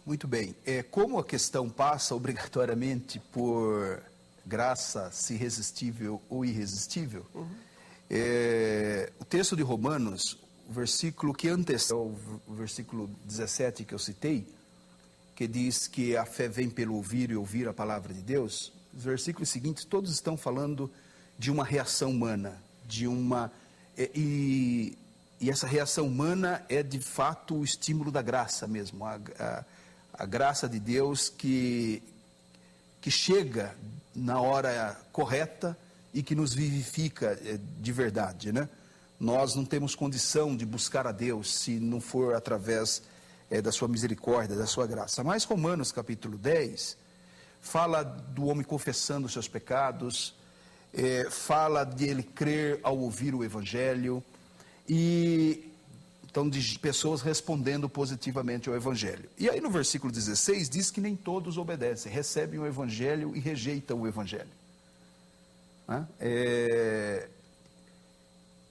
Muito bem. Como a questão passa obrigatoriamente por graça, se irresistível ou irresistível, o texto de Romanos, o versículo que antecede, o versículo 17 que eu citei, que diz que a fé vem pelo ouvir e ouvir a palavra de Deus, os versículos seguintes todos estão falando de uma reação humana, e essa reação humana é de fato o estímulo da graça mesmo, a graça de Deus que chega na hora correta e que nos vivifica de verdade, né? Nós não temos condição de buscar a Deus se não for através da sua misericórdia, da sua graça. Mas Romanos capítulo 10 fala do homem confessando os seus pecados, fala de ele crer ao ouvir o Evangelho, e então de pessoas respondendo positivamente ao Evangelho. E aí no versículo 16 diz que nem todos obedecem, recebem o Evangelho e rejeitam o Evangelho.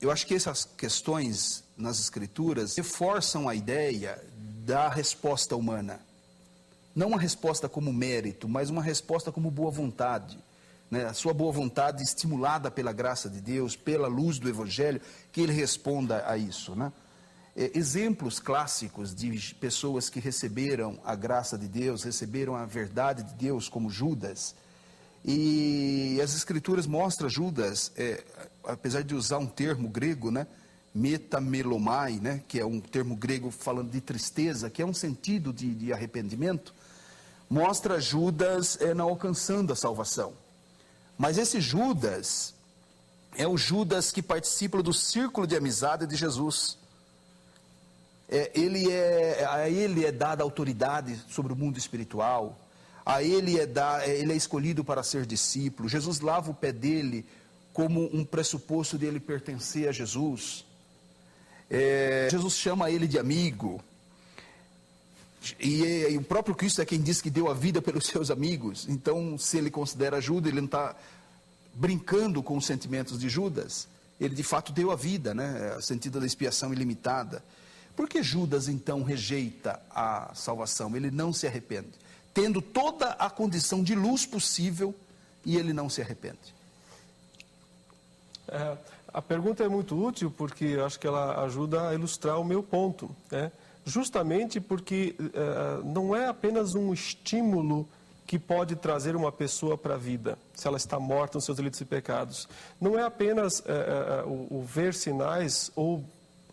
Eu acho que essas questões nas Escrituras reforçam a ideia da resposta humana. Não uma resposta como mérito, mas uma resposta como boa vontade. Né? A sua boa vontade estimulada pela graça de Deus, pela luz do Evangelho, que ele responda a isso. Né? Exemplos clássicos de pessoas que receberam a graça de Deus, receberam a verdade de Deus, como Judas. E as Escrituras mostram Judas, apesar de usar um termo grego, né, metamelomai, né, que é um termo grego falando de tristeza, que é um sentido de arrependimento, mostra Judas não alcançando a salvação. Mas esse Judas é o Judas que participa do círculo de amizade de Jesus. A ele é dada autoridade sobre o mundo espiritual. A ele ele é escolhido para ser discípulo. Jesus lava o pé dele como um pressuposto de ele pertencer a Jesus. Jesus chama ele de amigo. E o próprio Cristo é quem diz que deu a vida pelos seus amigos. Então, se ele considera Judas, ele não está brincando com os sentimentos de Judas. Ele de fato deu a vida, né? O sentido da expiação ilimitada. Por que Judas então rejeita a salvação? Ele não se arrepende, tendo toda a condição de luz possível, e ele não se arrepende. A pergunta é muito útil porque eu acho que ela ajuda a ilustrar o meu ponto, né? Justamente porque não é apenas um estímulo que pode trazer uma pessoa para a vida, se ela está morta nos seus delitos e pecados. Não é apenas o ver sinais ou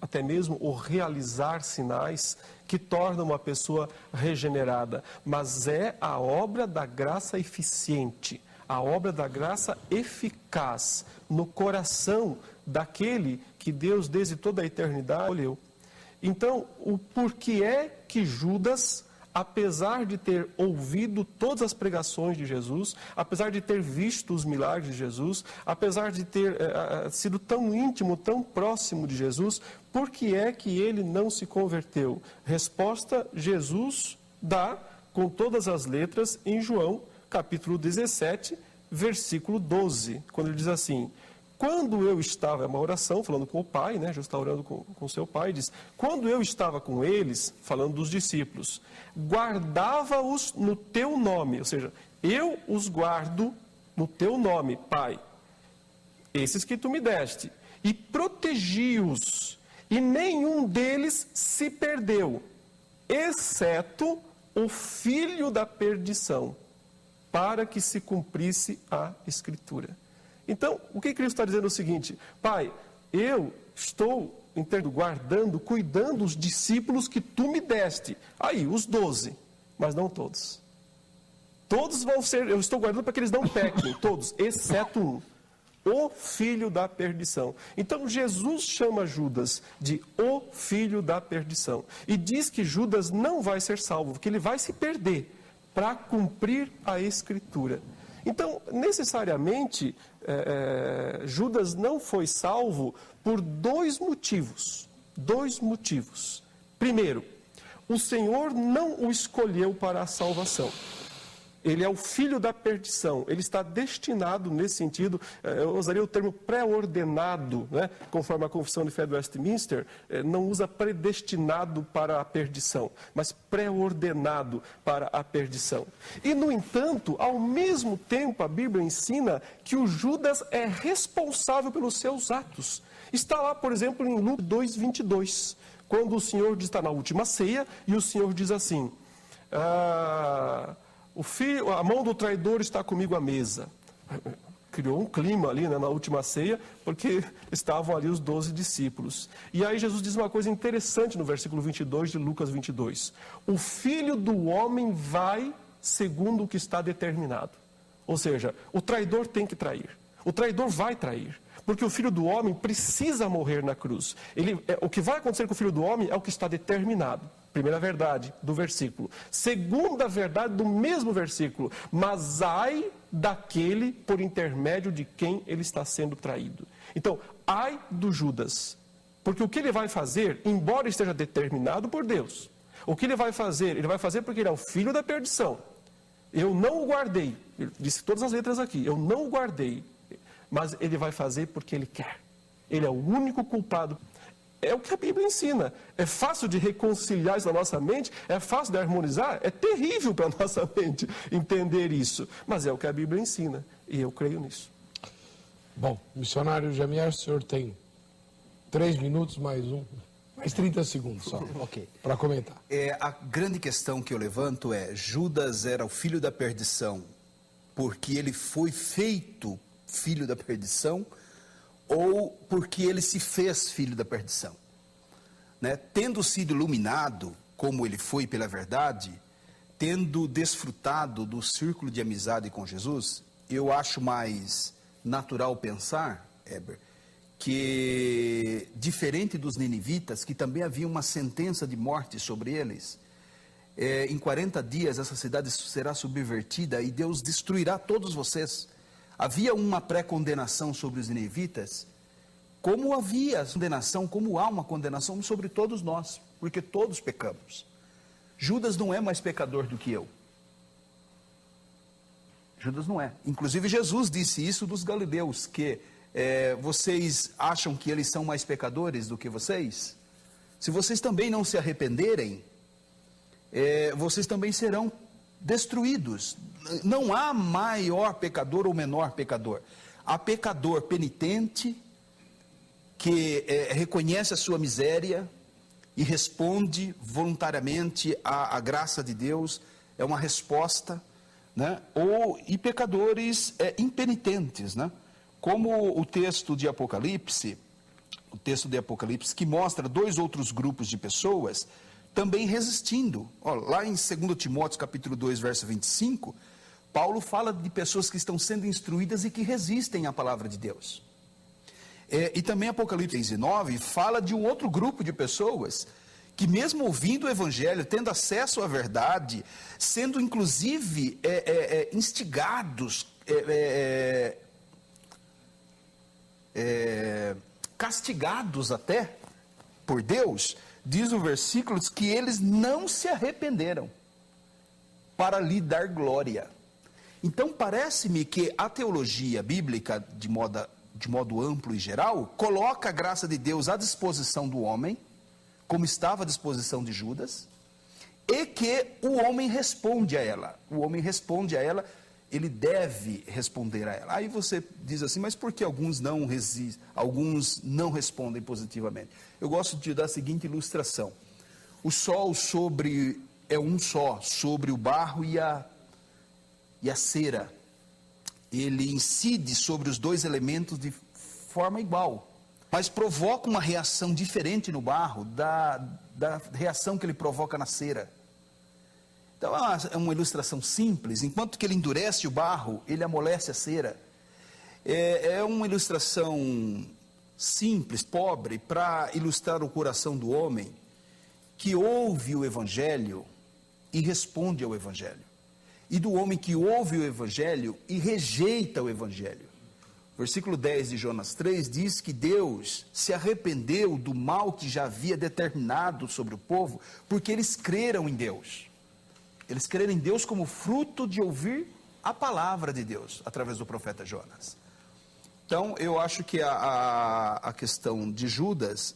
até mesmo o realizar sinais que torna uma pessoa regenerada, mas é a obra da graça eficiente, a obra da graça eficaz no coração daquele que Deus desde toda a eternidade escolheu. Então, o porquê é que Judas, apesar de ter ouvido todas as pregações de Jesus, apesar de ter visto os milagres de Jesus, apesar de ter sido tão íntimo, tão próximo de Jesus, por que é que ele não se converteu? Resposta, Jesus dá com todas as letras em João, capítulo 17, versículo 12, quando ele diz assim: quando eu estava, é uma oração falando com o Pai, né? Jesus está orando com seu Pai, diz: quando eu estava com eles, falando dos discípulos, guardava-os no teu nome, ou seja, eu os guardo no teu nome, Pai, esses que tu me deste, e protegi-os, e nenhum deles se perdeu, exceto o filho da perdição, para que se cumprisse a Escritura. Então, o que Cristo está dizendo é o seguinte: Pai, eu estou guardando, cuidando dos discípulos que tu me deste. Aí, os 12, mas não todos. Todos vão ser, eu estou guardando para que eles não pequem, todos, exceto um, o filho da perdição. Então, Jesus chama Judas de o filho da perdição. E diz que Judas não vai ser salvo, que ele vai se perder para cumprir a Escritura. Então, necessariamente, Judas não foi salvo por dois motivos. Dois motivos. Primeiro, o Senhor não o escolheu para a salvação. Ele é o filho da perdição, ele está destinado nesse sentido, eu usaria o termo pré-ordenado, né? Conforme a Confissão de Fé do Westminster, não usa predestinado para a perdição, mas pré-ordenado para a perdição. E, no entanto, ao mesmo tempo, a Bíblia ensina que o Judas é responsável pelos seus atos. Está lá, por exemplo, em Lucas 2:22, quando o Senhor está na última ceia e o Senhor diz assim... a mão do traidor está comigo à mesa. Criou um clima ali, né, na última ceia, porque estavam ali os 12 discípulos. E aí Jesus diz uma coisa interessante no versículo 22 de Lucas 22. O Filho do Homem vai segundo o que está determinado. Ou seja, o traidor tem que trair. O traidor vai trair. Porque o Filho do Homem precisa morrer na cruz. O que vai acontecer com o Filho do Homem é o que está determinado. Primeira verdade do versículo. Segunda verdade do mesmo versículo. Mas ai daquele por intermédio de quem ele está sendo traído. Então, ai do Judas. Porque o que ele vai fazer, embora esteja determinado por Deus, o que ele vai fazer porque ele é o filho da perdição. Eu não o guardei. Ele disse todas as letras aqui. Eu não o guardei. Mas ele vai fazer porque ele quer. Ele é o único culpado. É o que a Bíblia ensina. É fácil de reconciliar isso na nossa mente? É fácil de harmonizar? É terrível para a nossa mente entender isso. Mas é o que a Bíblia ensina. E eu creio nisso. Bom, missionário Jamier, o senhor tem 3 minutos mais 30 segundos só, para comentar. A grande questão que eu levanto é, Judas era o filho da perdição porque ele foi feito filho da perdição, ou porque ele se fez filho da perdição, né? Tendo sido iluminado, como ele foi pela verdade, tendo desfrutado do círculo de amizade com Jesus, eu acho mais natural pensar, Heber, que diferente dos ninivitas, que também havia uma sentença de morte sobre eles, em 40 dias essa cidade será subvertida e Deus destruirá todos vocês. Havia uma pré-condenação sobre os ninivitas, como havia condenação, como há uma condenação sobre todos nós, porque todos pecamos. Judas não é mais pecador do que eu. Judas não é. Inclusive Jesus disse isso dos galileus, que vocês acham que eles são mais pecadores do que vocês? Se vocês também não se arrependerem, vocês também serão destruídos. Não há maior pecador ou menor pecador. Há pecador penitente, que reconhece a sua miséria e responde voluntariamente à graça de Deus, é uma resposta, né? E pecadores impenitentes, né? Como o texto de Apocalipse, que mostra 2 outros grupos de pessoas também resistindo. Lá em 2 Timóteo capítulo 2, verso 25, Paulo fala de pessoas que estão sendo instruídas e que resistem à palavra de Deus. E também Apocalipse 19 fala de um outro grupo de pessoas que mesmo ouvindo o Evangelho, tendo acesso à verdade, sendo inclusive instigados, castigados até por Deus, diz o versículo que eles não se arrependeram para lhe dar glória. Então parece-me que a teologia bíblica, de modo amplo e geral, coloca a graça de Deus à disposição do homem, como estava à disposição de Judas, e que o homem responde a ela. O homem responde a ela, ele deve responder a ela. Aí você diz assim, mas por que alguns não respondem positivamente? Eu gosto de dar a seguinte ilustração. O sol é um só, sobre o barro e a cera. Ele incide sobre os 2 elementos de forma igual, mas provoca uma reação diferente no barro da reação que ele provoca na cera. Então é uma ilustração simples. Enquanto que ele endurece o barro, ele amolece a cera. É uma ilustração simples, pobre, para ilustrar o coração do homem que ouve o Evangelho e responde ao Evangelho. E do homem que ouve o Evangelho e rejeita o Evangelho. Versículo 10 de Jonas 3 diz que Deus se arrependeu do mal que já havia determinado sobre o povo, porque eles creram em Deus. Eles creram em Deus como fruto de ouvir a palavra de Deus, através do profeta Jonas. Então, eu acho que a questão de Judas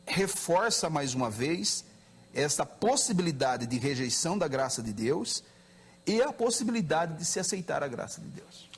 reforça mais uma vez essa possibilidade de rejeição da graça de Deus e a possibilidade de se aceitar a graça de Deus.